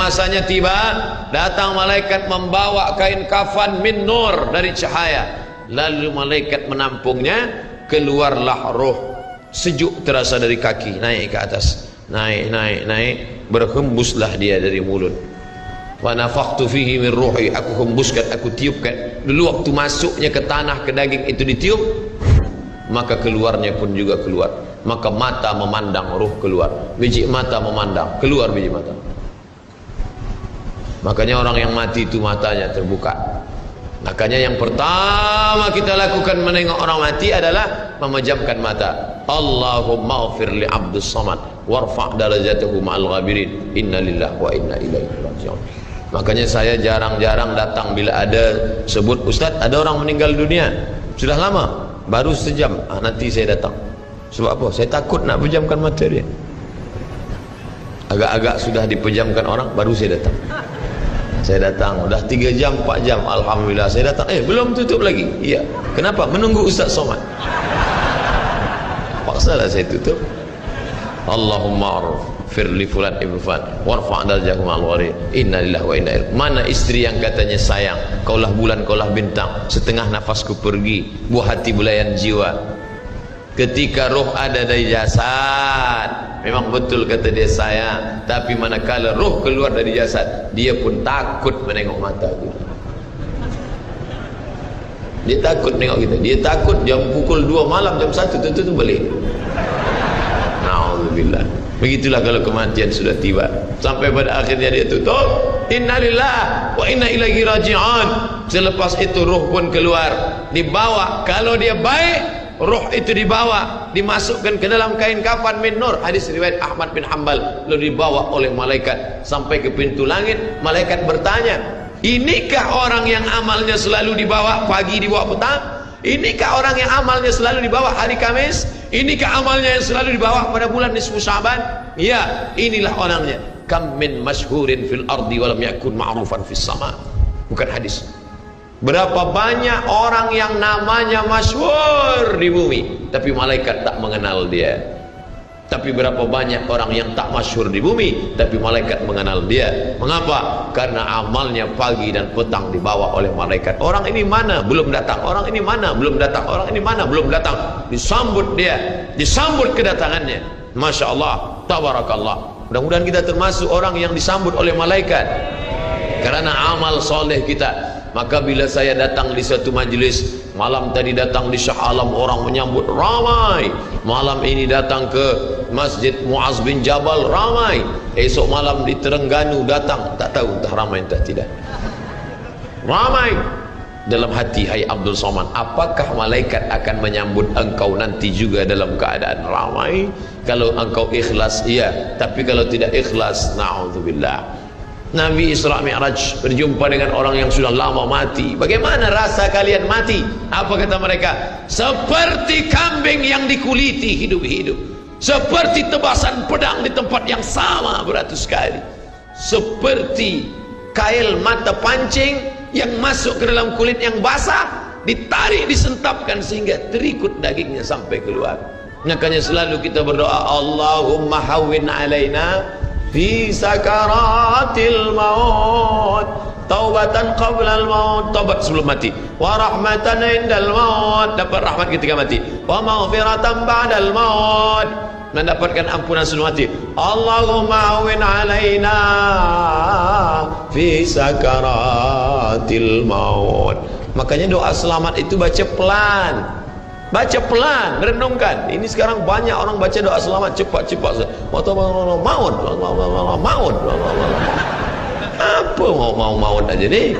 masanya tiba, datang malaikat membawa kain kafan min nur, dari cahaya. Lalu malaikat menampungnya, keluarlah roh. Sejuk terasa dari kaki, naik ke atas, naik, berhembuslah dia dari mulut. Wa nafakhtu fihi min ruhi, aku hembuskan, aku tiupkan. Dulu waktu masuknya ke tanah, ke daging itu ditiup, maka keluarnya pun juga keluar. Maka mata memandang, ruh keluar. Biji mata memandang, keluar biji mata. Makanya orang yang mati itu matanya terbuka. Makanya yang pertama kita lakukan menengok orang mati adalah memejamkan mata. Allahumma ghfir li abdus samad warfa' darajatahu ma'al ghabirin. Inna lillahi wa inna ilaihi raji'un. Makanya saya jarang-jarang datang bila ada sebut, Ustaz ada orang meninggal dunia, sudah lama, baru sejam, nanti saya datang. Sebab apa? Saya takut nak pejamkan mata dia. Agak-agak sudah dipejamkan orang, baru saya datang. Saya datang, udah 3 jam, 4 jam, alhamdulillah saya datang. Belum tutup lagi. Iya. Kenapa? Menunggu Ustaz Somad. Paksalah saya tutup. Allahumma arfir li fulan ibn fulan warfa' darajahum al-ghari. Inna lillahi wa inna ilaihi. Mana istri yang katanya sayang, kaulah bulan, kaulah bintang, setengah nafasku pergi, buah hati belayan jiwa. Ketika roh ada dari jasad, memang betul kata dia sayang, tapi manakala roh keluar dari jasad, dia pun takut menengok mata kita. Dia takut menengok kita. Dia takut jam pukul 2 malam, jam 1 tutup balik. Na'udzubillah. Begitulah kalau kematian sudah tiba. Sampai pada akhirnya dia tutup. Innalillah wa inna ilaihi raji'un. Selepas itu roh pun keluar, dibawa. Kalau dia baik, roh itu dibawa, dimasukkan ke dalam kain kafan min nur. Hadis riwayat Ahmad bin Hanbal. Lalu dibawa oleh malaikat sampai ke pintu langit. Malaikat bertanya, inikah orang yang amalnya selalu dibawa pagi, dibawa petang? Inikah orang yang amalnya selalu dibawa hari Kamis? Inikah amalnya yang selalu dibawa pada bulan nisfu Sya'ban? Ya, inilah orangnya. Kam min masyhurin fil ardi walam yakun ma'rufan fis sama. Bukan hadis. Berapa banyak orang yang namanya masyhur di bumi, tapi malaikat tak mengenal dia. Tapi berapa banyak orang yang tak masyhur di bumi, tapi malaikat mengenal dia. Mengapa? Karena amalnya pagi dan petang dibawa oleh malaikat. Orang ini mana? Belum datang. Orang ini mana? Belum datang. Orang ini mana? Belum datang. Disambut dia, disambut kedatangannya. Masya Allah, tabarakallah. Mudah-mudahan kita termasuk orang yang disambut oleh malaikat karena amal soleh kita. Maka bila saya datang di satu majlis, malam tadi datang di Shah Alam, orang menyambut ramai. Malam ini datang ke Masjid Muaz bin Jabal, ramai. Esok malam di Terengganu datang, tak tahu entah ramai entah tidak. Ramai. Dalam hati, hai Abdul Somad, apakah malaikat akan menyambut engkau nanti juga dalam keadaan ramai? Kalau engkau ikhlas, iya. Tapi kalau tidak ikhlas, na'udzubillah. Nabi Isra Mi'raj berjumpa dengan orang yang sudah lama mati. Bagaimana rasa kalian mati? Apa kata mereka? Seperti kambing yang dikuliti hidup-hidup, seperti tebasan pedang di tempat yang sama beratus kali, seperti kail mata pancing yang masuk ke dalam kulit yang basah, ditarik, disentapkan sehingga terikut dagingnya sampai keluar. Makanya selalu kita berdoa, Allahumma hawwin alaina fi sakaratil maut, taubatan qablal maut, taubat sebelum mati, wa rahmatan indal maut, dapat rahmat ketika mati, wa maghfiratan ba'dal maut, mendapatkan ampunan sebelum mati. Allahumma awin alaina fi sakaratil maut. Makanya doa selamat itu baca pelan. Baca pelan, renungkan. Ini sekarang banyak orang baca doa selamat cepat-cepat. Maut. Apa maut aja nih?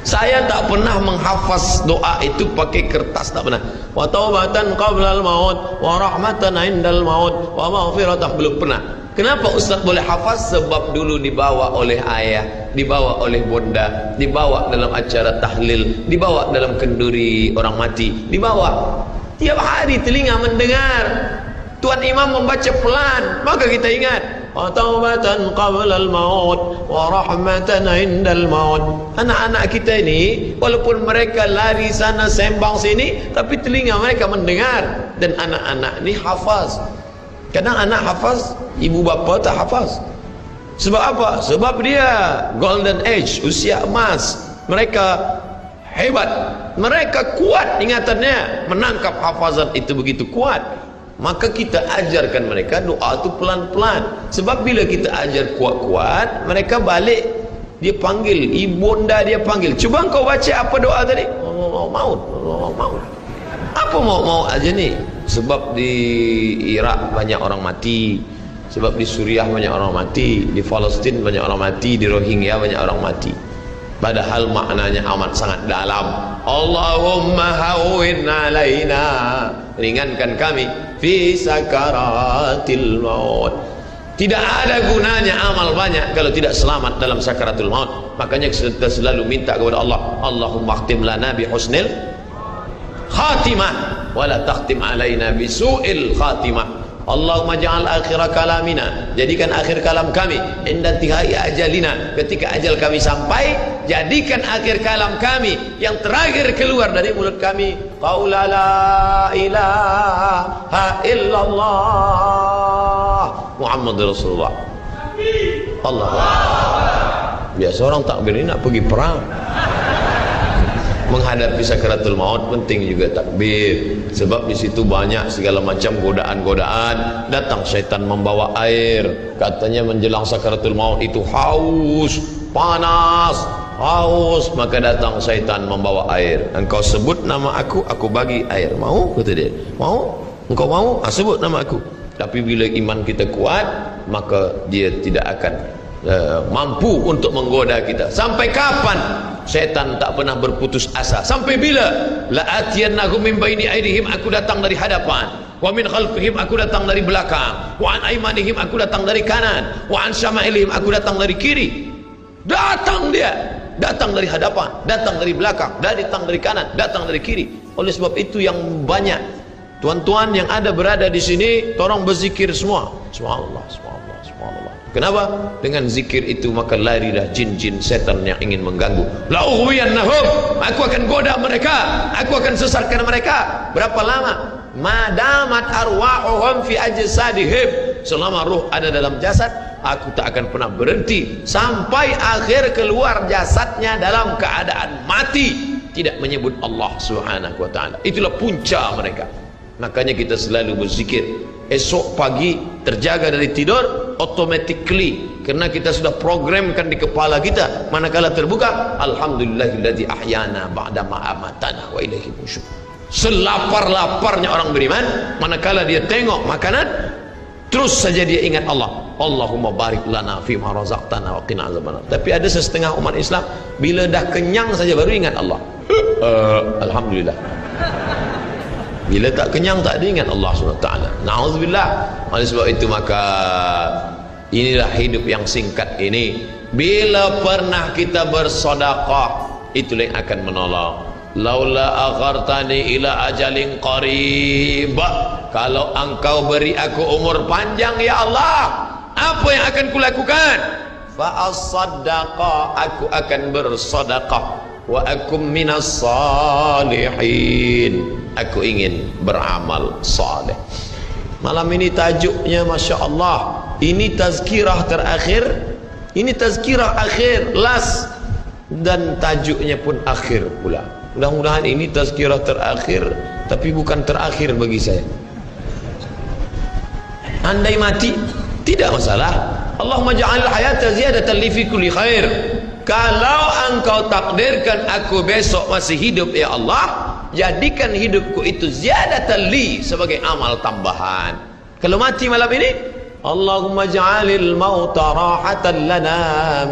Saya tak pernah menghafaz doa itu pakai kertas, tak pernah. Wa taubatan qablal maut, wa rahmatan indal maut, wa maghfiratan, belum pernah. Kenapa Ustaz boleh hafaz? Sebab dulu dibawa oleh ayah, dibawa oleh bunda, dibawa dalam acara tahlil, dibawa dalam kenduri orang mati, dibawa. Tiap hari telinga mendengar Tuan Imam membaca pelan, maka kita ingat. Wa taubatan qablal maut, wa rahmatan indal maut. Anak-anak kita ini walaupun mereka lari sana sembang sini, tapi telinga mereka mendengar. Dan anak-anak ini hafaz. Kadang anak hafaz, ibu bapa tak hafaz. Sebab apa? Sebab dia golden age, usia emas. Mereka hebat, mereka kuat ingatannya, menangkap hafazan itu begitu kuat. Maka kita ajarkan mereka doa itu pelan-pelan. Sebab bila kita ajar kuat-kuat, mereka balik, dia panggil, ibunda dia panggil, cuba kau baca apa doa tadi? Maut. Apa mau aja nih? Sebab di Irak banyak orang mati, sebab di Suriah banyak orang mati, di Palestin banyak orang mati, di Rohingya banyak orang mati. Padahal maknanya amat sangat dalam. Allahumma hawwin alaina, ringankan kami fi sakaratil maut. Tidak ada gunanya amal banyak kalau tidak selamat dalam sakaratul maut. Makanya kita selalu minta kepada Allah, Allahumma khtim lana bi husnil khatimah wa la takhtim alaina bi su'il khatimah. Allahumma ja'al akhir kalamina, jadikan akhir kalam kami inda tihai ajalina, ketika ajal kami sampai, jadikan akhir kalam kami yang terakhir keluar dari mulut kami qaula la ilaha illallah Muhammadur Rasulullah. Allah. Biasa orang takbir ini nak pergi perang, menghadapi sakaratul maut penting juga takbir. Sebab di situ banyak segala macam godaan-godaan. Datang syaitan membawa air, katanya menjelang sakaratul maut itu haus, panas, haus, maka datang syaitan membawa air. Engkau sebut nama aku bagi air. Mau? Kata dia. Mau? Engkau mau? Sebut nama aku. Tapi bila iman kita kuat, maka dia tidak akan mampu untuk menggoda kita. Sampai kapan syaitan tak pernah berputus asa? Sampai bila? La atiyannahum min baini aydihim, aku datang dari hadapan, wa min khalfihim, aku datang dari belakang, wa an aymanihim, aku datang dari kanan, wa an syama'ilihim, aku datang dari kiri. Datang dia, datang dari hadapan, datang dari belakang, datang dari kanan, datang dari kiri. Oleh sebab itu yang banyak tuan-tuan yang ada berada di sini, tolong berzikir semua. Subhanallah, subhanallah, subhanallah. Kenapa? Dengan zikir itu maka larilah jin-jin setan yang ingin mengganggu. La ughwiyannahum, aku akan goda mereka, aku akan sesatkan mereka. Berapa lama? Madamat arwahuhum fi ajsadihim, selama ruh ada dalam jasad, aku tak akan pernah berhenti sampai akhir keluar jasadnya dalam keadaan mati, tidak menyebut Allah Subhanahu wa taala. Itulah punca mereka. Makanya kita selalu berzikir. Esok pagi terjaga dari tidur automatically, karena kita sudah programkan di kepala kita, manakala terbuka, alhamdulillahilladzi ahyana ba'da ma amatana wa ilaihi nusyur. Selapar-laparnya orang beriman, manakala dia tengok makanan, terus saja dia ingat Allah. Allahumma barik lana fi ma razaqtana wa qina azabannar. Tapi ada setengah umat Islam, bila dah kenyang saja baru ingat Allah. Alhamdulillah. Bila tak kenyang tak diingat Allah SWT. Na'udzubillah. Oleh sebab itu maka inilah hidup yang singkat ini. Bila pernah kita bersedekah, itulah yang akan menolong. Laula akhartani ila ajalin qarib, kalau engkau beri aku umur panjang ya Allah, apa yang akan kulakukan? Fa as-sadaqah, aku akan bersedekah. Wa akum minas salihin, aku ingin beramal saleh. Malam ini tajuknya Masya Allah, ini tazkirah terakhir, ini tazkirah akhir, last, dan tajuknya pun akhir pula. Mudah-mudahan ini tazkirah terakhir, tapi bukan terakhir bagi saya. Andai mati tidak masalah. Allahumma ja'al hayata ziyadatan li fi kulli khair. Kalau engkau takdirkan aku besok masih hidup ya Allah, jadikan hidupku itu ziyadatan li, sebagai amal tambahan. Kalau mati malam ini, Allahumma ja'alil mauta rahatan lana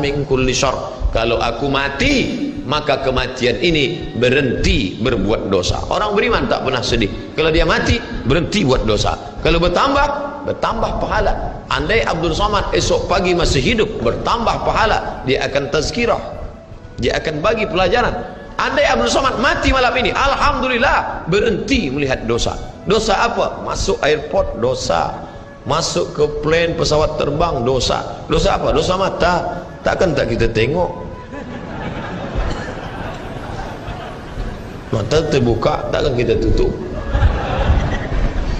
min kulli syarr. Kalau aku mati, maka kematian ini berhenti berbuat dosa. Orang beriman tak pernah sedih. Kalau dia mati, berhenti buat dosa. Kalau bertambah pahala. Andai Abdul Somad esok pagi masih hidup, bertambah pahala, dia akan tazkirah, dia akan bagi pelajaran. Andai Abdul Somad mati malam ini, alhamdulillah, berhenti melihat dosa. Dosa apa? Masuk airport, dosa. Masuk ke plane pesawat terbang, dosa. Dosa apa? Dosa mata. Takkan tak kita tengok? Mata terbuka, takkan kita tutup?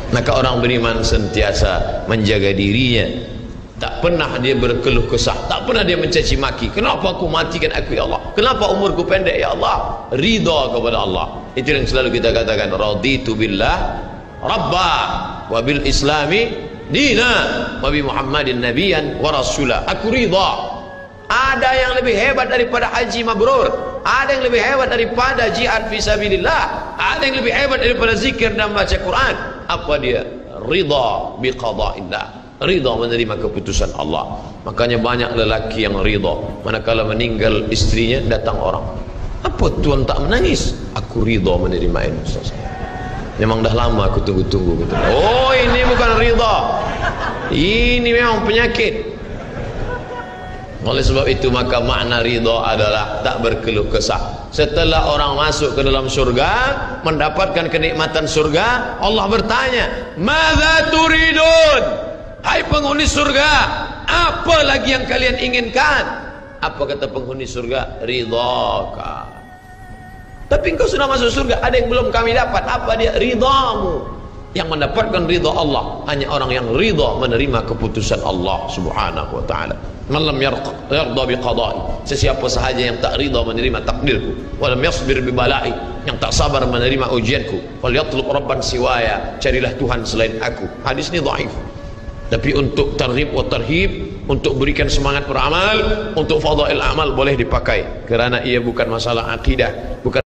Maka orang beriman sentiasa menjaga dirinya, tak tak pernah dia berkeluh kesah, tak pernah dia mencaci maki. Kenapa aku matikan aku ya Allah? Kenapa umurku pendek ya Allah? Ridha kepada Allah. Itu yang selalu kita katakan, raditu billah rabba wa bil islami dina wa bi muhammadin nabiyan wa rasula. Aku ridha. Ada yang lebih hebat daripada haji mabrur, ada yang lebih hebat daripada jihad fisabilillah, ada yang lebih hebat daripada zikir dan baca Quran. Apa dia? Ridha bi qada'illah, ridha menerima keputusan Allah. Makanya banyak lelaki yang ridha manakala meninggal istrinya, datang orang, apa tuan tak menangis? Aku ridha menerima ini Ustaz. Memang dah lama aku tunggu-tunggu. Oh, ini bukan ridha, ini memang penyakit. Oleh sebab itu maka makna ridha adalah tak berkeluh kesah. Setelah orang masuk ke dalam surga, mendapatkan kenikmatan surga, Allah bertanya, "Madza turidun?" Hai penghuni surga, apa lagi yang kalian inginkan? Apa kata penghuni surga? Ridhaka. Tapi engkau sudah masuk surga, ada yang belum kami dapat. Apa dia? Ridhamu. Yang mendapatkan ridha Allah hanya orang yang ridha menerima keputusan Allah subhanahu wa ta'ala. Man lam yarda bi qada'i, sesiapa sahaja yang tak ridha menerima takdirku, wa lam yasbir bi bala'i, yang tak sabar menerima ujianku, wal yatlub rabban siwaya, carilah Tuhan selain aku. Hadis ini dhaif. Tapi untuk tarhib wa tarhib, untuk berikan semangat beramal, untuk fadail amal boleh dipakai, kerana ia bukan masalah akidah, bukan